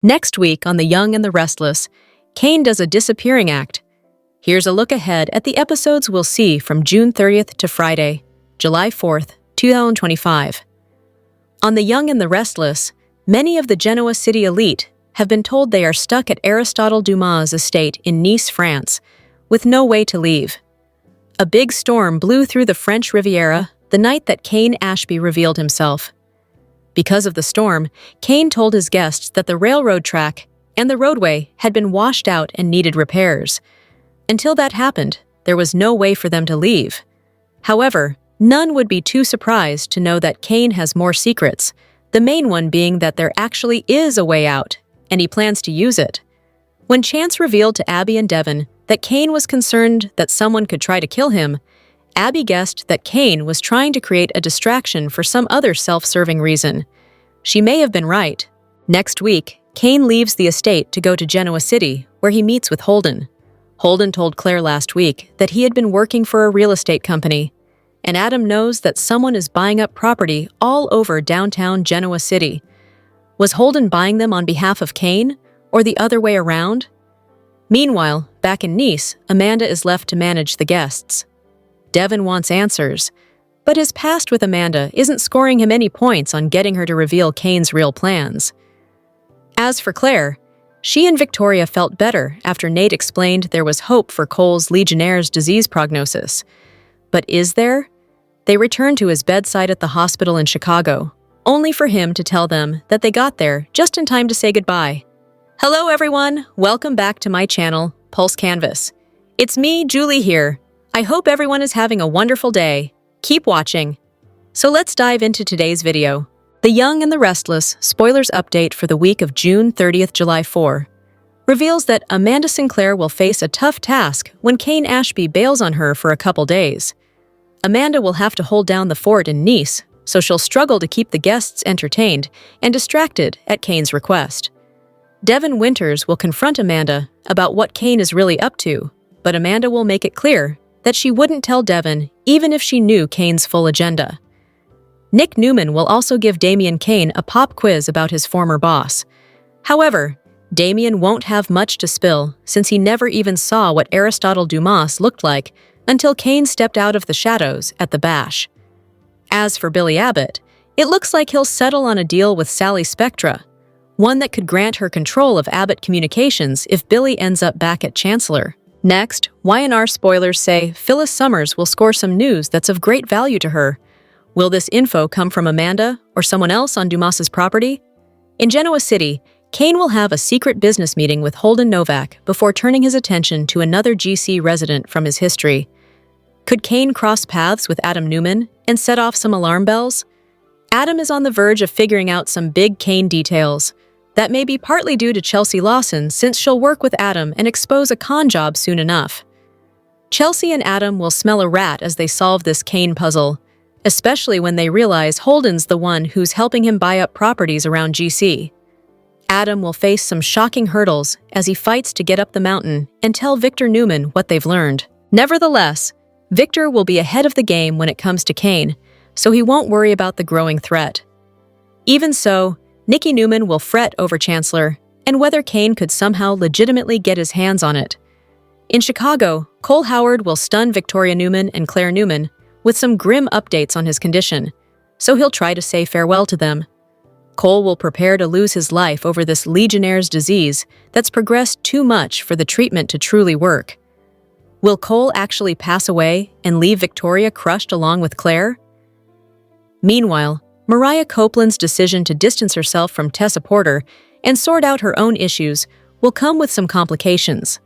Next week on The Young and the Restless, Kane does a disappearing act. Here's a look ahead at the episodes we'll see from June 30th to Friday, July 4th, 2025. On The Young and the Restless, many of the Genoa City elite have been told they are stuck at Aristotle Dumas' estate in Nice, France, with no way to leave. A big storm blew through the French Riviera the night that Kane Ashby revealed himself. Because of the storm, Kane told his guests that the railroad track and the roadway had been washed out and needed repairs. Until that happened, there was no way for them to leave. However, none would be too surprised to know that Kane has more secrets, the main one being that there actually is a way out, and he plans to use it. When Chance revealed to Abby and Devon that Kane was concerned that someone could try to kill him, Abby guessed that Kane was trying to create a distraction for some other self-serving reason. She may have been right. Next week, Kane leaves the estate to go to Genoa City, where he meets with Holden. Holden told Claire last week that he had been working for a real estate company, and Adam knows that someone is buying up property all over downtown Genoa City. Was Holden buying them on behalf of Kane, or the other way around? Meanwhile, back in Nice, Amanda is left to manage the guests. Devon wants answers, but his past with Amanda isn't scoring him any points on getting her to reveal Kane's real plans. As for Claire, she and Victoria felt better after Nate explained there was hope for Cole's Legionnaire's disease prognosis. But is there? They returned to his bedside at the hospital in Chicago, only for him to tell them that they got there just in time to say goodbye. Hello everyone, welcome back to my channel, Pulse Canvas. It's me, Julie here. I hope everyone is having a wonderful day. Keep watching. So let's dive into today's video. The Young and the Restless spoilers update for the week of June 30th, July 4 reveals that Amanda Sinclair will face a tough task when Kane Ashby bails on her for a couple days. Amanda will have to hold down the fort in Nice, so she'll struggle to keep the guests entertained and distracted at Kane's request. Devon Winters will confront Amanda about what Kane is really up to, but Amanda will make it clear that she wouldn't tell Devon even if she knew Kane's full agenda. Nick Newman will also give Damian Kane a pop quiz about his former boss. However, Damian won't have much to spill since he never even saw what Aristotle Dumas looked like until Kane stepped out of the shadows at the bash. As for Billy Abbott, it looks like he'll settle on a deal with Sally Spectra, one that could grant her control of Abbott Communications if Billy ends up back at Chancellor. Next, Y&R spoilers say Phyllis Summers will score some news that's of great value to her. Will this info come from Amanda or someone else on Dumas's property? In Genoa City, Kane will have a secret business meeting with Holden Novak before turning his attention to another GC resident from his history. Could Kane cross paths with Adam Newman and set off some alarm bells? Adam is on the verge of figuring out some big Kane details. That may be partly due to Chelsea Lawson, since she'll work with Adam and expose a con job soon enough. Chelsea and Adam will smell a rat as they solve this Kane puzzle, especially when they realize Holden's the one who's helping him buy up properties around GC. Adam will face some shocking hurdles as he fights to get up the mountain and tell Victor Newman what they've learned. Nevertheless, Victor will be ahead of the game when it comes to Kane, so he won't worry about the growing threat. Even so, Nicky Newman will fret over Chancellor and whether Kane could somehow legitimately get his hands on it. In Chicago, Cole Howard will stun Victoria Newman and Claire Newman with some grim updates on his condition, so he'll try to say farewell to them. Cole will prepare to lose his life over this Legionnaire's disease that's progressed too much for the treatment to truly work. Will Cole actually pass away and leave Victoria crushed along with Claire? Meanwhile, Mariah Copeland's decision to distance herself from Tessa Porter and sort out her own issues will come with some complications.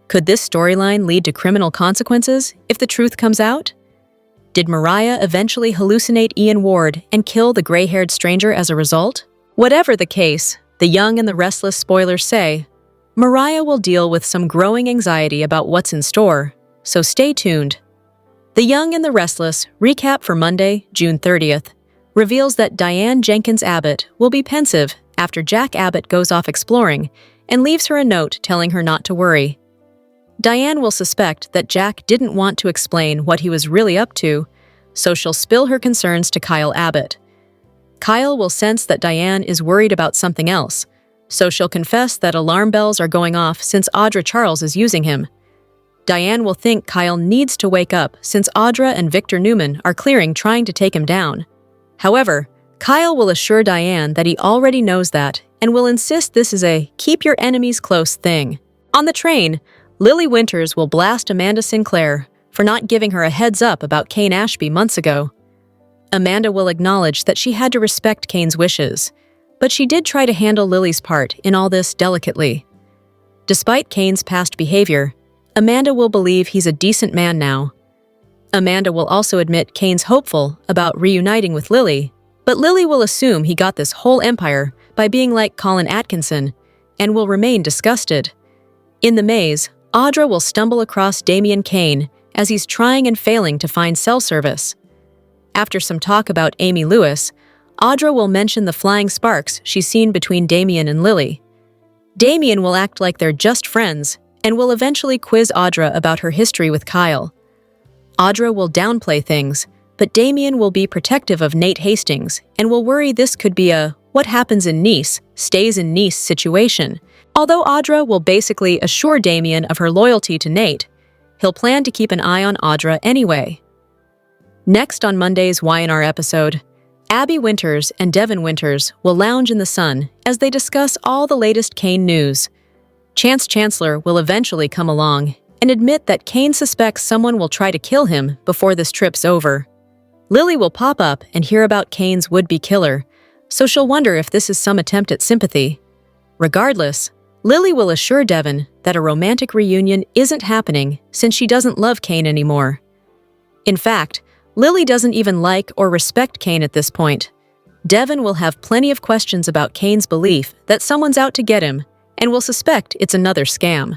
Could this storyline lead to criminal consequences if the truth comes out? Did Mariah eventually hallucinate Ian Ward and kill the gray-haired stranger as a result? Whatever the case, The Young and the Restless spoilers say, Mariah will deal with some growing anxiety about what's in store, so stay tuned. The Young and the Restless recap for Monday, June 30th, reveals that Diane Jenkins Abbott will be pensive after Jack Abbott goes off exploring and leaves her a note telling her not to worry. Diane will suspect that Jack didn't want to explain what he was really up to, so she'll spill her concerns to Kyle Abbott. Kyle will sense that Diane is worried about something else, So she'll confess that alarm bells are going off since Audra Charles is using him. Diane will think Kyle needs to wake up since Audra and Victor Newman are clearing trying to take him down. However, Kyle will assure Diane that he already knows that and will insist this is a keep your enemies close thing. On the train, Lily Winters will blast Amanda Sinclair for not giving her a heads up about Kane Ashby months ago. Amanda will acknowledge that she had to respect Kane's wishes, but she did try to handle Lily's part in all this delicately. Despite Kane's past behavior, Amanda will believe he's a decent man now. Amanda will also admit Kane's hopeful about reuniting with Lily, but Lily will assume he got this whole empire by being like Colin Atkinson and will remain disgusted. In the maze, Audra will stumble across Damian Kane as he's trying and failing to find cell service. After some talk about Amy Lewis, Audra will mention the flying sparks she's seen between Damian and Lily. Damian will act like they're just friends and will eventually quiz Audra about her history with Kyle. Audra will downplay things, but Damian will be protective of Nate Hastings and will worry this could be a what happens in Nice stays in Nice situation. Although Audra will basically assure Damian of her loyalty to Nate, he'll plan to keep an eye on Audra anyway. Next on Monday's Y&R episode, Abby Winters and Devin Winters will lounge in the sun as they discuss all the latest Kane news. Chance Chancellor will eventually come along and admit that Kane suspects someone will try to kill him before this trip's over. Lily will pop up and hear about Kane's would-be killer, so she'll wonder if this is some attempt at sympathy. Regardless, Lily will assure Devin that a romantic reunion isn't happening since she doesn't love Kane anymore. In fact, Lily doesn't even like or respect Kane at this point. Devin will have plenty of questions about Kane's belief that someone's out to get him and will suspect it's another scam.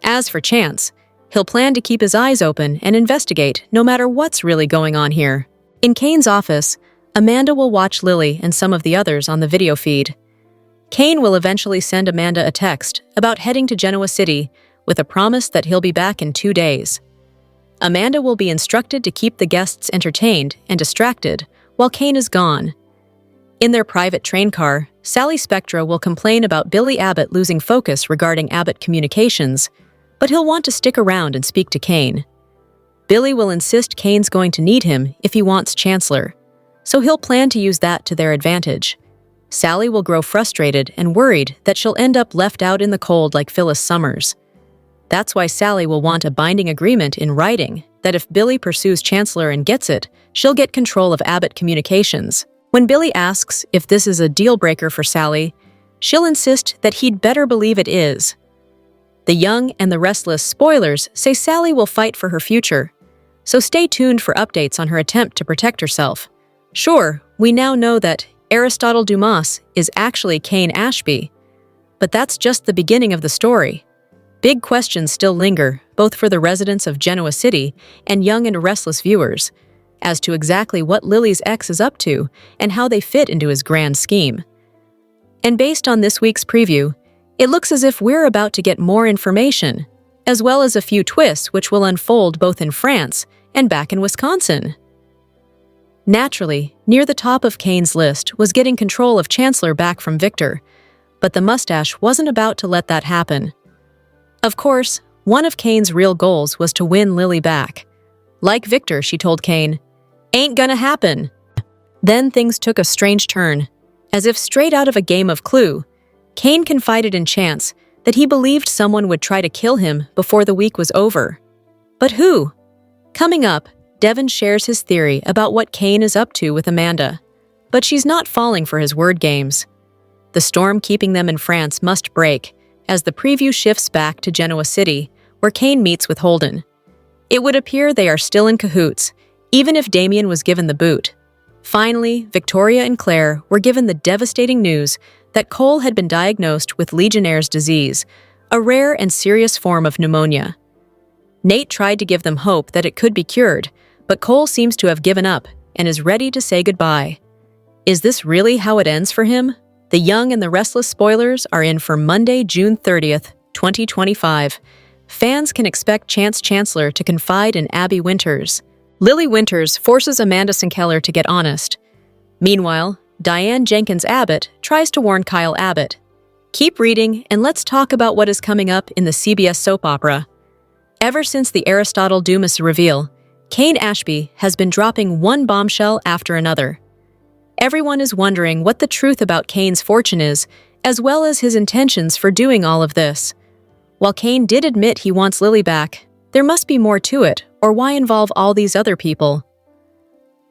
As for Chance, he'll plan to keep his eyes open and investigate no matter what's really going on here. In Kane's office, Amanda will watch Lily and some of the others on the video feed. Kane will eventually send Amanda a text about heading to Genoa City with a promise that he'll be back in 2 days. Amanda will be instructed to keep the guests entertained and distracted while Kane is gone. In their private train car, Sally Spectra will complain about Billy Abbott losing focus regarding Abbott Communications, but he'll want to stick around and speak to Kane. Billy will insist Kane's going to need him if he wants Chancellor, so he'll plan to use that to their advantage. Sally will grow frustrated and worried that she'll end up left out in the cold like Phyllis Summers. That's why Sally will want a binding agreement in writing that if Billy pursues Chancellor and gets it, she'll get control of Abbott Communications. When Billy asks if this is a deal-breaker for Sally, she'll insist that he'd better believe it is. The Young and the Restless spoilers say Sally will fight for her future, so stay tuned for updates on her attempt to protect herself. Sure, we now know that Aristotle Dumas is actually Kane Ashby, but that's just the beginning of the story. Big questions still linger, both for the residents of Genoa City and Young and Restless viewers, as to exactly what Lily's ex is up to and how they fit into his grand scheme. And based on this week's preview, it looks as if we're about to get more information, as well as a few twists which will unfold both in France and back in Wisconsin. Naturally, near the top of Kane's list was getting control of Chancellor back from Victor, but the mustache wasn't about to let that happen. Of course, one of Kane's real goals was to win Lily back. Like Victor, she told Kane, "Ain't gonna happen." Then things took a strange turn. As if straight out of a game of Clue, Kane confided in Chance that he believed someone would try to kill him before the week was over. But who? Coming up, Devin shares his theory about what Kane is up to with Amanda, but she's not falling for his word games. The storm keeping them in France must break, as the preview shifts back to Genoa City, where Kane meets with Holden. It would appear they are still in cahoots, even if Damian was given the boot. Finally, Victoria and Claire were given the devastating news that Cole had been diagnosed with Legionnaire's disease, a rare and serious form of pneumonia. Nate tried to give them hope that it could be cured, but Cole seems to have given up and is ready to say goodbye. Is this really how it ends for him? The Young and the Restless spoilers are in for Monday, June 30th, 2025. Fans can expect Chance Chancellor to confide in Abby Winters. Lily Winters forces Amanda Sinclair to get honest. Meanwhile, Diane Jenkins Abbott tries to warn Kyle Abbott. Keep reading, and let's talk about what is coming up in the CBS soap opera. Ever since the Aristotle Dumas reveal, Kane Ashby has been dropping one bombshell after another. Everyone is wondering what the truth about Kane's fortune is, as well as his intentions for doing all of this. While Kane did admit he wants Lily back, there must be more to it, or why involve all these other people?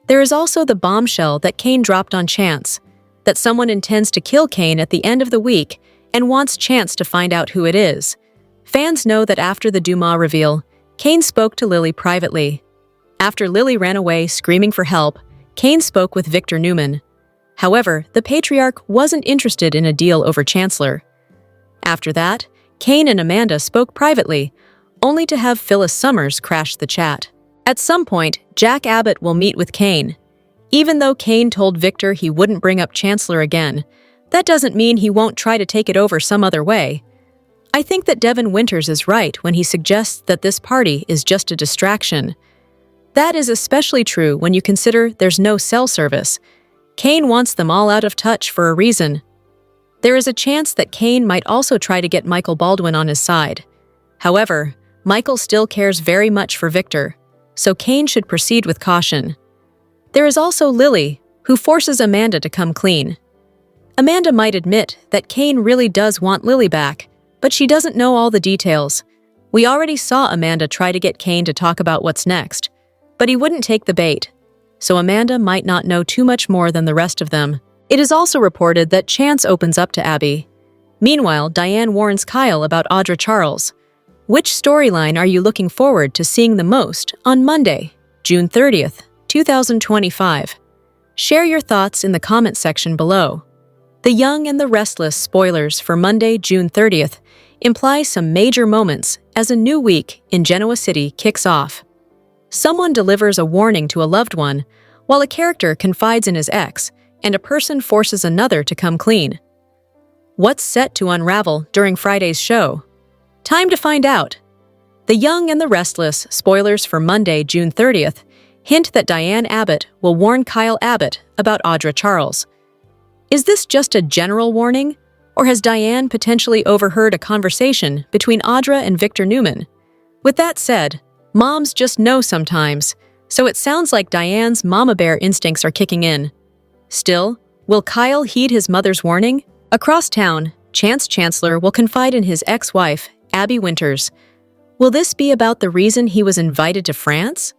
There is also the bombshell that Kane dropped on Chance, that someone intends to kill Kane at the end of the week and wants Chance to find out who it is. Fans know that after the Dumas reveal, Kane spoke to Lily privately. After Lily ran away screaming for help, Kane spoke with Victor Newman. However, the patriarch wasn't interested in a deal over Chancellor. After that, Kane and Amanda spoke privately, only to have Phyllis Summers crash the chat. At some point, Jack Abbott will meet with Kane. Even though Kane told Victor he wouldn't bring up Chancellor again, that doesn't mean he won't try to take it over some other way. I think that Devin Winters is right when he suggests that this party is just a distraction. That is especially true when you consider there's no cell service. Kane wants them all out of touch for a reason. There is a chance that Kane might also try to get Michael Baldwin on his side. However, Michael still cares very much for Victor, so Kane should proceed with caution. There is also Lily, who forces Amanda to come clean. Amanda might admit that Kane really does want Lily back, but she doesn't know all the details. We already saw Amanda try to get Kane to talk about what's next, but he wouldn't take the bait, so Amanda might not know too much more than the rest of them. It is also reported that Chance opens up to Abby. Meanwhile, Diane warns Kyle about Audra Charles. Which storyline are you looking forward to seeing the most on Monday, June 30th, 2025? Share your thoughts in the comment section below. The Young and the Restless spoilers for Monday, June 30th imply some major moments as a new week in Genoa City kicks off. Someone delivers a warning to a loved one, while a character confides in his ex, and a person forces another to come clean. What's set to unravel during Friday's show? Time to find out. The Young and the Restless spoilers for Monday, June 30th hint that Diane Abbott will warn Kyle Abbott about Audra Charles. Is this just a general warning, or has Diane potentially overheard a conversation between Audra and Victor Newman? With that said, moms just know sometimes, so it sounds like Diane's mama bear instincts are kicking in. Still, will Kyle heed his mother's warning? Across town, Chance Chancellor will confide in his ex-wife, Abby Winters. Will this be about the reason he was invited to France?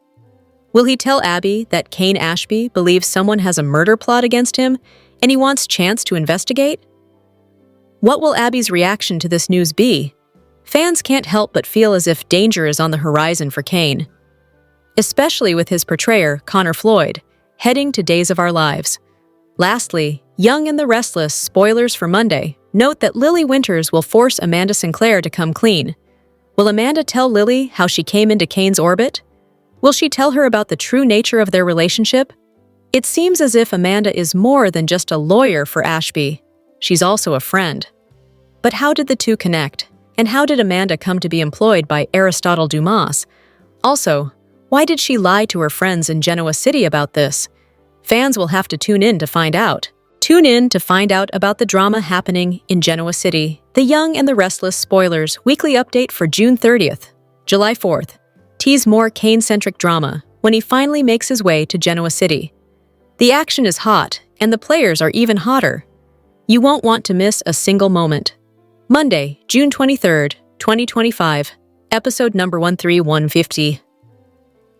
Will he tell Abby that Kane Ashby believes someone has a murder plot against him and he wants Chance to investigate? What will Abby's reaction to this news be? Fans can't help but feel as if danger is on the horizon for Kane, especially with his portrayer, Connor Floyd, heading to Days of Our Lives. Lastly, Young and the Restless spoilers for Monday note that Lily Winters will force Amanda Sinclair to come clean. Will Amanda tell Lily how she came into Kane's orbit? Will she tell her about the true nature of their relationship? It seems as if Amanda is more than just a lawyer for Ashby. She's also a friend. But how did the two connect? And how did Amanda come to be employed by Aristotle Dumas? Also, why did she lie to her friends in Genoa City about this? Fans will have to tune in to find out. Tune in to find out about the drama happening in Genoa City. The Young and the Restless spoilers weekly update for June 30th. July 4th. Tease more Kane-centric drama when he finally makes his way to Genoa City. The action is hot, and the players are even hotter. You won't want to miss a single moment. Monday, June 23rd, 2025, episode number 13150.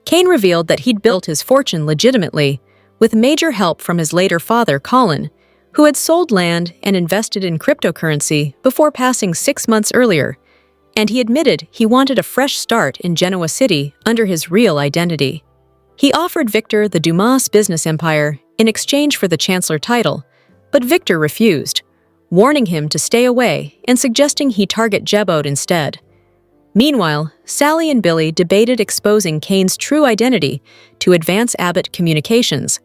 Kane revealed that he'd built his fortune legitimately, with major help from his later father, Colin, who had sold land and invested in cryptocurrency before passing 6 months earlier, and he admitted he wanted a fresh start in Genoa City under his real identity. He offered Victor the Dumas business empire in exchange for the Chancellor title, but Victor refused, warning him to stay away and suggesting he target Jebot instead. Meanwhile, Sally and Billy debated exposing Kane's true identity to Advance Abbott Communications.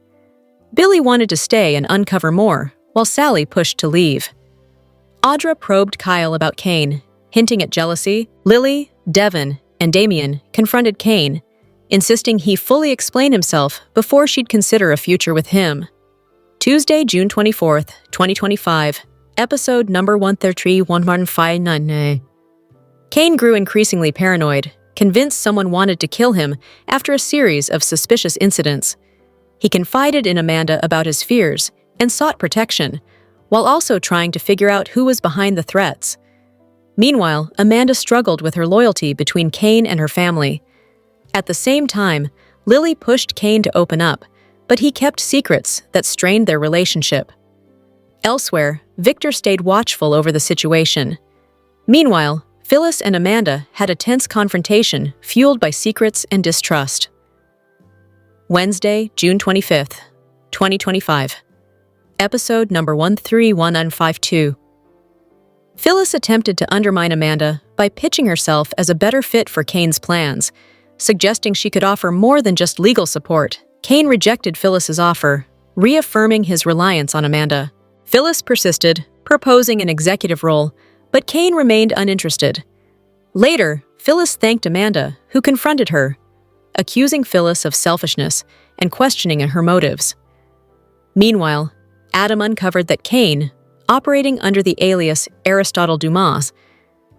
Billy wanted to stay and uncover more, while Sally pushed to leave. Audra probed Kyle about Kane, hinting at jealousy. Lily, Devin, and Damien confronted Kane, insisting he fully explain himself before she'd consider a future with him. Tuesday, June 24th, 2025, Episode number 133-1159. Kane grew increasingly paranoid, convinced someone wanted to kill him after a series of suspicious incidents. He confided in Amanda about his fears and sought protection, while also trying to figure out who was behind the threats. Meanwhile, Amanda struggled with her loyalty between Kane and her family. At the same time, Lily pushed Kane to open up, but he kept secrets that strained their relationship. Elsewhere, Victor stayed watchful over the situation. Meanwhile, Phyllis and Amanda had a tense confrontation fueled by secrets and distrust. Wednesday, June 25th, 2025. Episode number 13152. Phyllis attempted to undermine Amanda by pitching herself as a better fit for Kane's plans, suggesting she could offer more than just legal support. Kane rejected Phyllis's offer, reaffirming his reliance on Amanda. Phyllis persisted, proposing an executive role, but Kane remained uninterested. Later, Phyllis thanked Amanda, who confronted her, accusing Phyllis of selfishness and questioning her motives. Meanwhile, Adam uncovered that Kane, operating under the alias Aristotle Dumas,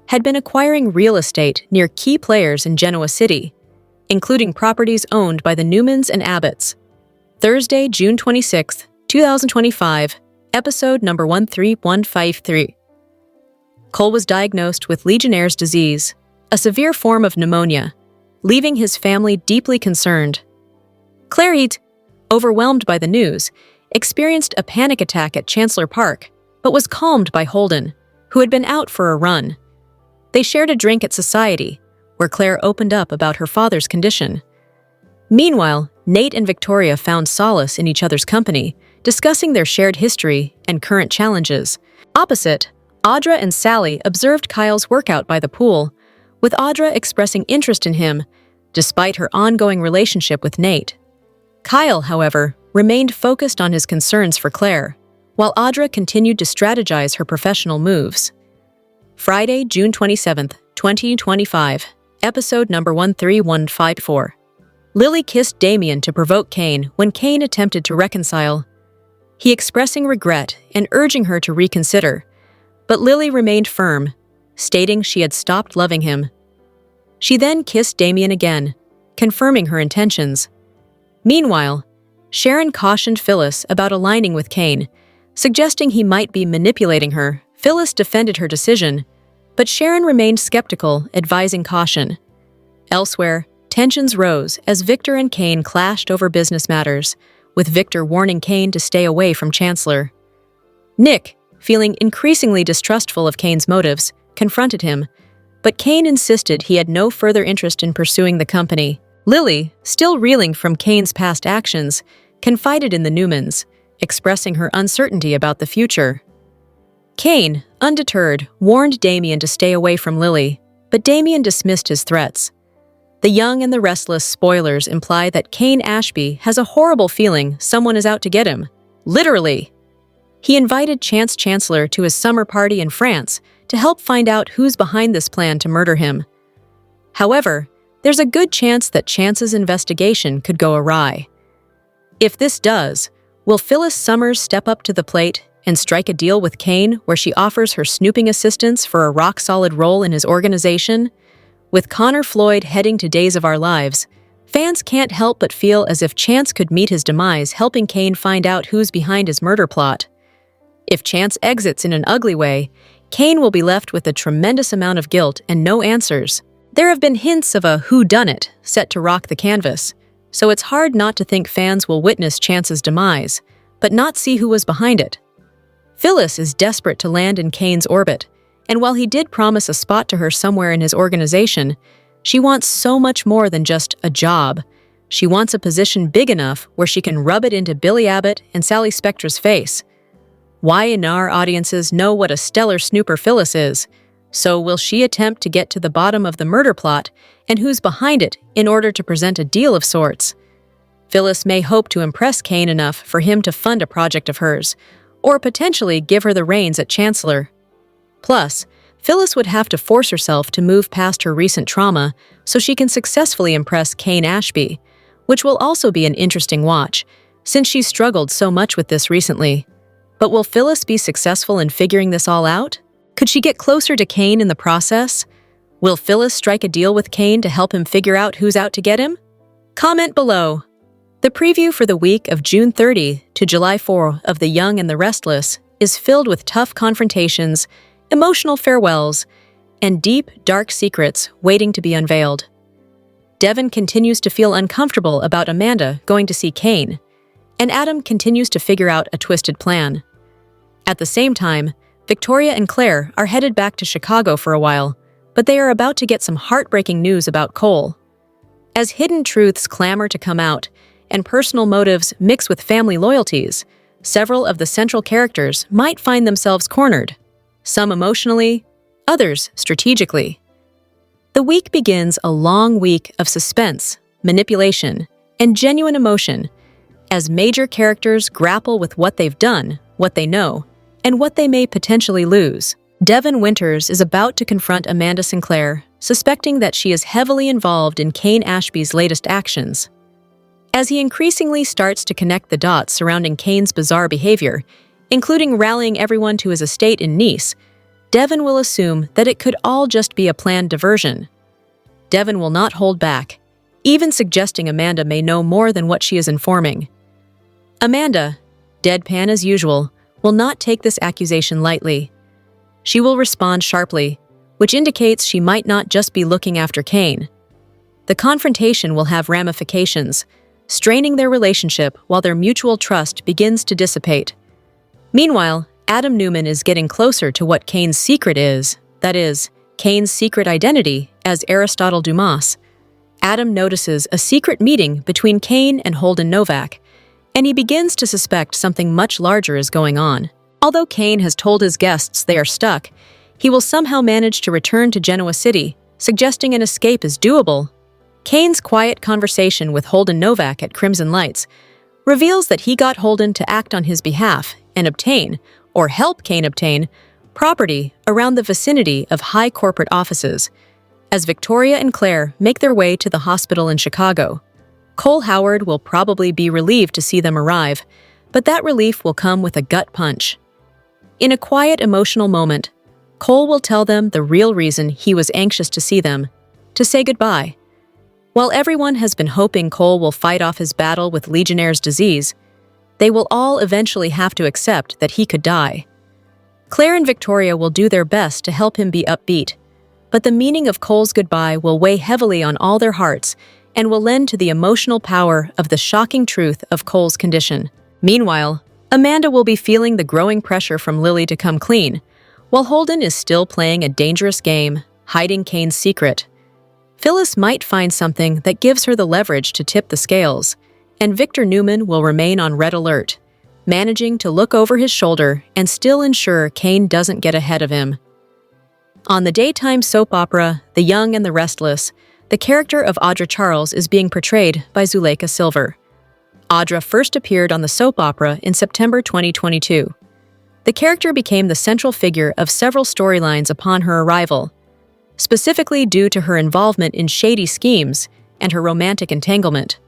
had been acquiring real estate near key players in Genoa City, including properties owned by the Newmans and Abbotts. Thursday, June 26, 2025, episode number 13153. Cole was diagnosed with Legionnaire's disease, a severe form of pneumonia, leaving his family deeply concerned. Clarice, overwhelmed by the news, experienced a panic attack at Chancellor Park, but was calmed by Holden, who had been out for a run. They shared a drink at Society, where Claire opened up about her father's condition. Meanwhile, Nate and Victoria found solace in each other's company, discussing their shared history and current challenges. Opposite, Audra and Sally observed Kyle's workout by the pool, with Audra expressing interest in him, despite her ongoing relationship with Nate. Kyle, however, remained focused on his concerns for Claire, while Audra continued to strategize her professional moves. Friday, June 27, 2025, episode number 13154. Lily kissed Damien to provoke Kane when Kane attempted to reconcile, he expressing regret and urging her to reconsider, but Lily remained firm, stating she had stopped loving him. She then kissed Damien again, confirming her intentions. Meanwhile, Sharon cautioned Phyllis about aligning with Kane, suggesting he might be manipulating her. Phyllis defended her decision, but Sharon remained skeptical, advising caution. Elsewhere, tensions rose as Victor and Kane clashed over business matters, with Victor warning Kane to stay away from Chancellor. Nick, feeling increasingly distrustful of Kane's motives, confronted him, but Kane insisted he had no further interest in pursuing the company. Lily, still reeling from Kane's past actions, confided in the Newmans, expressing her uncertainty about the future. Kane, undeterred, warned Damien to stay away from Lily, but Damien dismissed his threats. The Young and the Restless spoilers imply that Kane Ashby has a horrible feeling someone is out to get him. Literally. He invited Chance Chancellor to his summer party in France to help find out who's behind this plan to murder him. However, there's a good chance that Chance's investigation could go awry. If this does, will Phyllis Summers step up to the plate and strike a deal with Kane where she offers her snooping assistance for a rock-solid role in his organization? With Connor Floyd heading to Days of Our Lives, fans can't help but feel as if Chance could meet his demise helping Kane find out who's behind his murder plot. If Chance exits in an ugly way, Kane will be left with a tremendous amount of guilt and no answers. There have been hints of a whodunit set to rock the canvas, so it's hard not to think fans will witness Chance's demise, but not see who was behind it. Phyllis is desperate to land in Kane's orbit, and while he did promise a spot to her somewhere in his organization, she wants so much more than just a job. She wants a position big enough where she can rub it into Billy Abbott and Sally Spectra's face. Y&R audiences know what a stellar snooper Phyllis is, so will she attempt to get to the bottom of the murder plot and who's behind it in order to present a deal of sorts? Phyllis may hope to impress Kane enough for him to fund a project of hers, or potentially give her the reins at Chancellor. Plus, Phyllis would have to force herself to move past her recent trauma so she can successfully impress Kane Ashby, which will also be an interesting watch, since she's struggled so much with this recently. But will Phyllis be successful in figuring this all out? Could she get closer to Kane in the process? Will Phyllis strike a deal with Kane to help him figure out who's out to get him? Comment below. The preview for the week of June 30 to July 4 of The Young and the Restless is filled with tough confrontations, emotional farewells, and deep, dark secrets waiting to be unveiled. Devon continues to feel uncomfortable about Amanda going to see Kane, and Adam continues to figure out a twisted plan. At the same time, Victoria and Claire are headed back to Chicago for a while, but they are about to get some heartbreaking news about Cole. As hidden truths clamor to come out, and personal motives mix with family loyalties, several of the central characters might find themselves cornered, some emotionally, others strategically. The week begins a long week of suspense, manipulation, and genuine emotion as major characters grapple with what they've done, what they know, and what they may potentially lose. Devon Winters is about to confront Amanda Sinclair, suspecting that she is heavily involved in Kane Ashby's latest actions. As he increasingly starts to connect the dots surrounding Kane's bizarre behavior, including rallying everyone to his estate in Nice, Devon will assume that it could all just be a planned diversion. Devon will not hold back, even suggesting Amanda may know more than what she is informing. Amanda, deadpan as usual, will not take this accusation lightly. She will respond sharply, which indicates she might not just be looking after Kane. The confrontation will have ramifications, straining their relationship while their mutual trust begins to dissipate. Meanwhile, Adam Newman is getting closer to what Kane's secret is, that is, Kane's secret identity as Aristotle Dumas. Adam notices a secret meeting between Kane and Holden Novak, and he begins to suspect something much larger is going on. Although Kane has told his guests they are stuck, he will somehow manage to return to Genoa City, suggesting an escape is doable. Kane's quiet conversation with Holden Novak at Crimson Lights reveals that he got Holden to act on his behalf and obtain, or help Kane obtain, property around the vicinity of high corporate offices. As Victoria and Claire make their way to the hospital in Chicago, Cole Howard will probably be relieved to see them arrive, but that relief will come with a gut punch. In a quiet, emotional moment, Cole will tell them the real reason he was anxious to see them, to say goodbye. While everyone has been hoping Cole will fight off his battle with Legionnaire's disease, they will all eventually have to accept that he could die. Claire and Victoria will do their best to help him be upbeat, but the meaning of Cole's goodbye will weigh heavily on all their hearts and will lend to the emotional power of the shocking truth of Cole's condition. Meanwhile, Amanda will be feeling the growing pressure from Lily to come clean, while Holden is still playing a dangerous game, hiding Kane's secret. Phyllis might find something that gives her the leverage to tip the scales, and Victor Newman will remain on red alert, managing to look over his shoulder and still ensure Kane doesn't get ahead of him. On the daytime soap opera The Young and the Restless, the character of Audra Charles is being portrayed by Zuleika Silver. Audra first appeared on the soap opera in September 2022. The character became the central figure of several storylines upon her arrival, specifically due to her involvement in shady schemes and her romantic entanglement.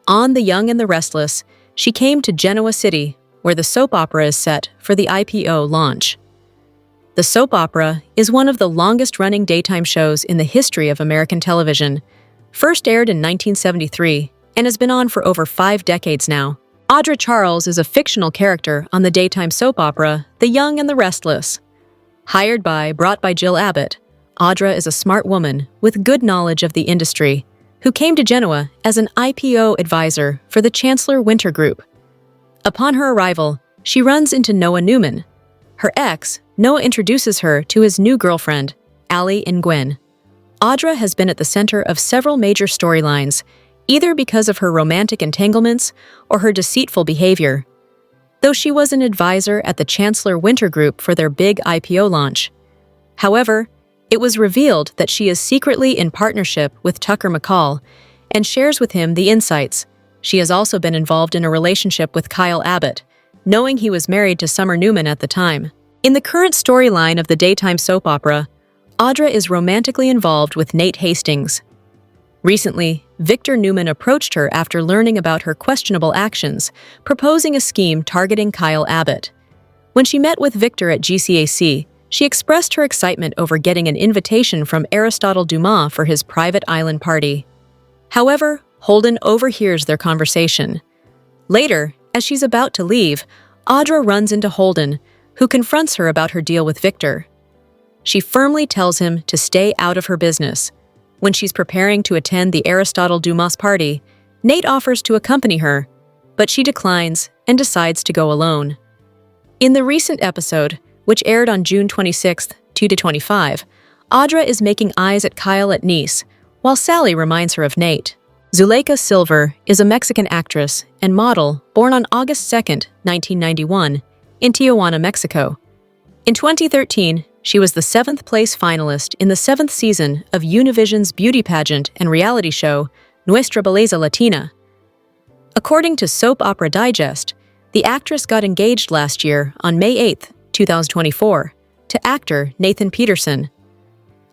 On The Young and the Restless, she came to Genoa City, where the soap opera is set for the IPO launch. The soap opera is one of the longest-running daytime shows in the history of American television, first aired in 1973 and has been on for over 5 decades now. Audra Charles is a fictional character on the daytime soap opera The Young and the Restless. Brought by Jill Abbott, Audra is a smart woman with good knowledge of the industry who came to Genoa as an IPO advisor for the Chancellor Winter Group. Upon her arrival, she runs into Noah Newman. Her ex, Noah, introduces her to his new girlfriend, Allie Nguyen. Audra has been at the center of several major storylines, either because of her romantic entanglements or her deceitful behavior. Though she was an advisor at the Chancellor Winter Group for their big IPO launch. However, it was revealed that she is secretly in partnership with Tucker McCall and shares with him the insights. She has also been involved in a relationship with Kyle Abbott, knowing he was married to Summer Newman at the time. In the current storyline of the daytime soap opera, Audra is romantically involved with Nate Hastings. Recently, Victor Newman approached her after learning about her questionable actions, proposing a scheme targeting Kyle Abbott. When she met with Victor at GCAC, she expressed her excitement over getting an invitation from Aristotle Dumas for his private island party. However, Holden overhears their conversation. Later, as she's about to leave, Audra runs into Holden, who confronts her about her deal with Victor. She firmly tells him to stay out of her business. When she's preparing to attend the Aristotle Dumas party, Nate offers to accompany her, but she declines and decides to go alone. In the recent episode, which aired on June 26, 2025, Audra is making eyes at Kyle at Nice, while Sally reminds her of Nate. Zuleika Silver is a Mexican actress and model born on August 2, 1991, in Tijuana, Mexico. In 2013, she was the 7th-place finalist in the 7th season of Univision's beauty pageant and reality show, Nuestra Belleza Latina. According to Soap Opera Digest, the actress got engaged last year on May 8, 2024, to actor Nathan Peterson.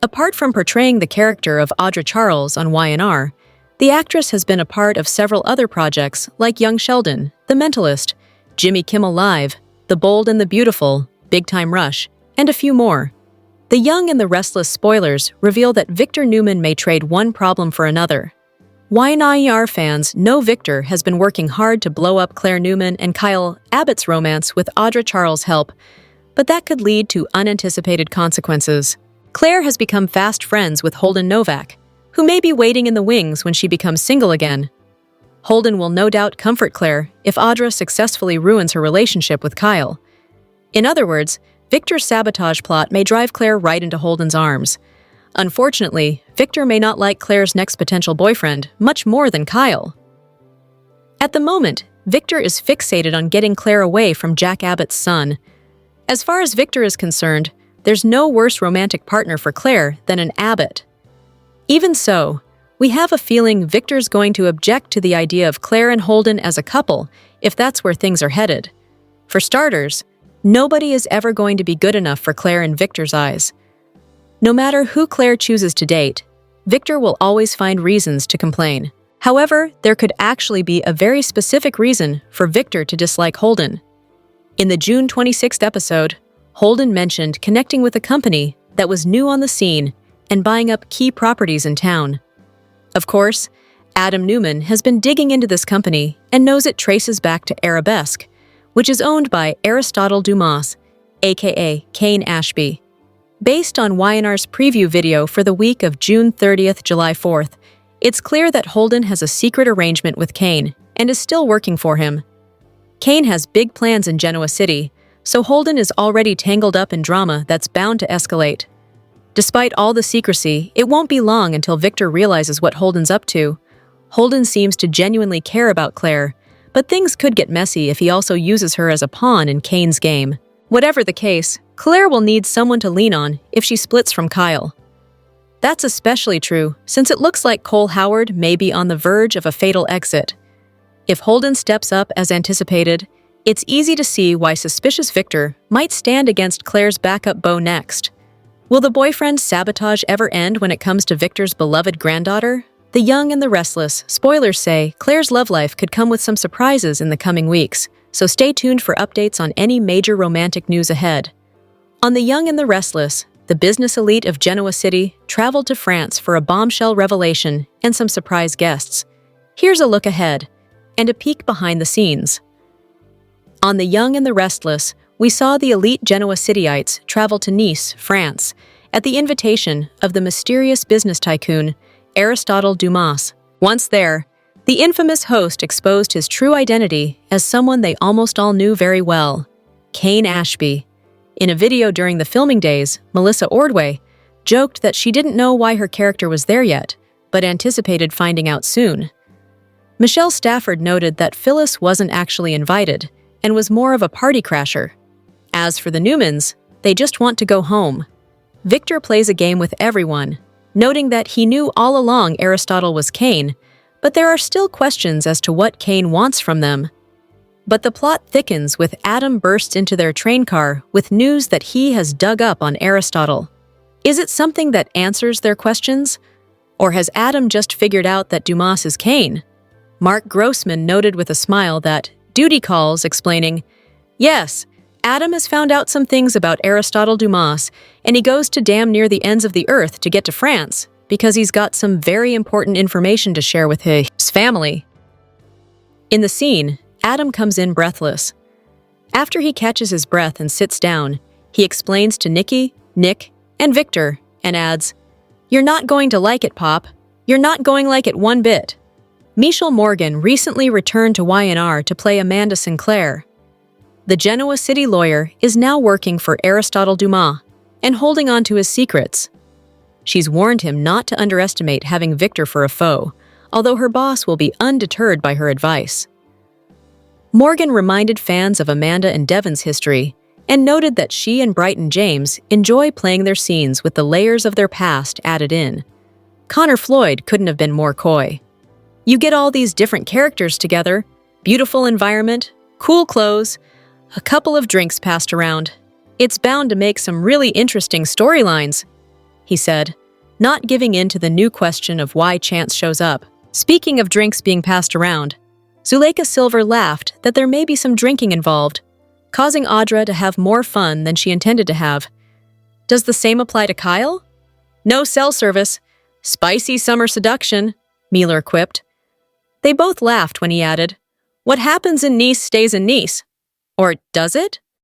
Apart from portraying the character of Audra Charles on YNR, the actress has been a part of several other projects like Young Sheldon, The Mentalist, Jimmy Kimmel Live, The Bold and the Beautiful, Big Time Rush, and a few more. The Young and the Restless spoilers reveal that Victor Newman may trade one problem for another. YNR fans know Victor has been working hard to blow up Claire Newman and Kyle Abbott's romance with Audra Charles' help, but that could lead to unanticipated consequences. Claire has become fast friends with Holden Novak, who may be waiting in the wings when she becomes single again. Holden will no doubt comfort Claire if Audra successfully ruins her relationship with Kyle. In other words, Victor's sabotage plot may drive Claire right into Holden's arms. Unfortunately, Victor may not like Claire's next potential boyfriend much more than Kyle. At the moment, Victor is fixated on getting Claire away from Jack Abbott's son. As far as Victor is concerned, there's no worse romantic partner for Claire than an Abbott. Even so, we have a feeling Victor's going to object to the idea of Claire and Holden as a couple if that's where things are headed. For starters, nobody is ever going to be good enough for Claire in Victor's eyes. No matter who Claire chooses to date, Victor will always find reasons to complain. However, there could actually be a very specific reason for Victor to dislike Holden. In the June 26th episode, Holden mentioned connecting with a company that was new on the scene and buying up key properties in town. Of course, Adam Newman has been digging into this company and knows it traces back to Arabesque, which is owned by Aristotle Dumas, aka Kane Ashby. Based on YNR's preview video for the week of June 30th, July 4th, it's clear that Holden has a secret arrangement with Kane and is still working for him. Kane has big plans in Genoa City, so Holden is already tangled up in drama that's bound to escalate. Despite all the secrecy, it won't be long until Victor realizes what Holden's up to. Holden seems to genuinely care about Claire, but things could get messy if he also uses her as a pawn in Kane's game. Whatever the case, Claire will need someone to lean on if she splits from Kyle. That's especially true since it looks like Cole Howard may be on the verge of a fatal exit. If Holden steps up as anticipated, it's easy to see why suspicious Victor might stand against Claire's backup beau next. Will the boyfriend sabotage ever end when it comes to Victor's beloved granddaughter? The Young and the Restless spoilers say Claire's love life could come with some surprises in the coming weeks, so stay tuned for updates on any major romantic news ahead. On The Young and the Restless, the business elite of Genoa City traveled to France for a bombshell revelation and some surprise guests. Here's a look ahead and a peek behind the scenes. On The Young and the Restless, we saw the elite Genoa Cityites travel to Nice, France, at the invitation of the mysterious business tycoon, Aristotle Dumas. Once there, the infamous host exposed his true identity as someone they almost all knew very well, Kane Ashby. In a video during the filming days, Melissa Ordway joked that she didn't know why her character was there yet, but anticipated finding out soon. Michelle Stafford noted that Phyllis wasn't actually invited and was more of a party crasher. As for the Newmans, they just want to go home. Victor plays a game with everyone, noting that he knew all along Aristotle was Kane, but there are still questions as to what Kane wants from them. But the plot thickens with Adam bursts into their train car with news that he has dug up on Aristotle. Is it something that answers their questions? Or has Adam just figured out that Dumas is Kane? Mark Grossman noted with a smile that duty calls, explaining, "Yes, Adam has found out some things about Aristotle Dumas, and he goes to damn near the ends of the earth to get to France because he's got some very important information to share with his family. In the scene, Adam comes in breathless. After he catches his breath and sits down, he explains to Nikki, Nick, and Victor and adds, "You're not going to like it, Pop. You're not going to like it one bit." Michelle Morgan recently returned to Y&R to play Amanda Sinclair. The Genoa City lawyer is now working for Aristotle Dumas and holding on to his secrets. She's warned him not to underestimate having Victor for a foe, although her boss will be undeterred by her advice. Morgan reminded fans of Amanda and Devon's history and noted that she and Brighton James enjoy playing their scenes with the layers of their past added in. Connor Floyd couldn't have been more coy. You get all these different characters together, beautiful environment, cool clothes, a couple of drinks passed around. It's bound to make some really interesting storylines, he said, not giving in to the new question of why Chance shows up. Speaking of drinks being passed around, Zuleika Silver laughed that there may be some drinking involved, causing Audra to have more fun than she intended to have. Does the same apply to Kyle? No cell service. Spicy summer seduction, Mueller quipped. They both laughed when he added, "What happens in Nice stays in Nice." Or does it?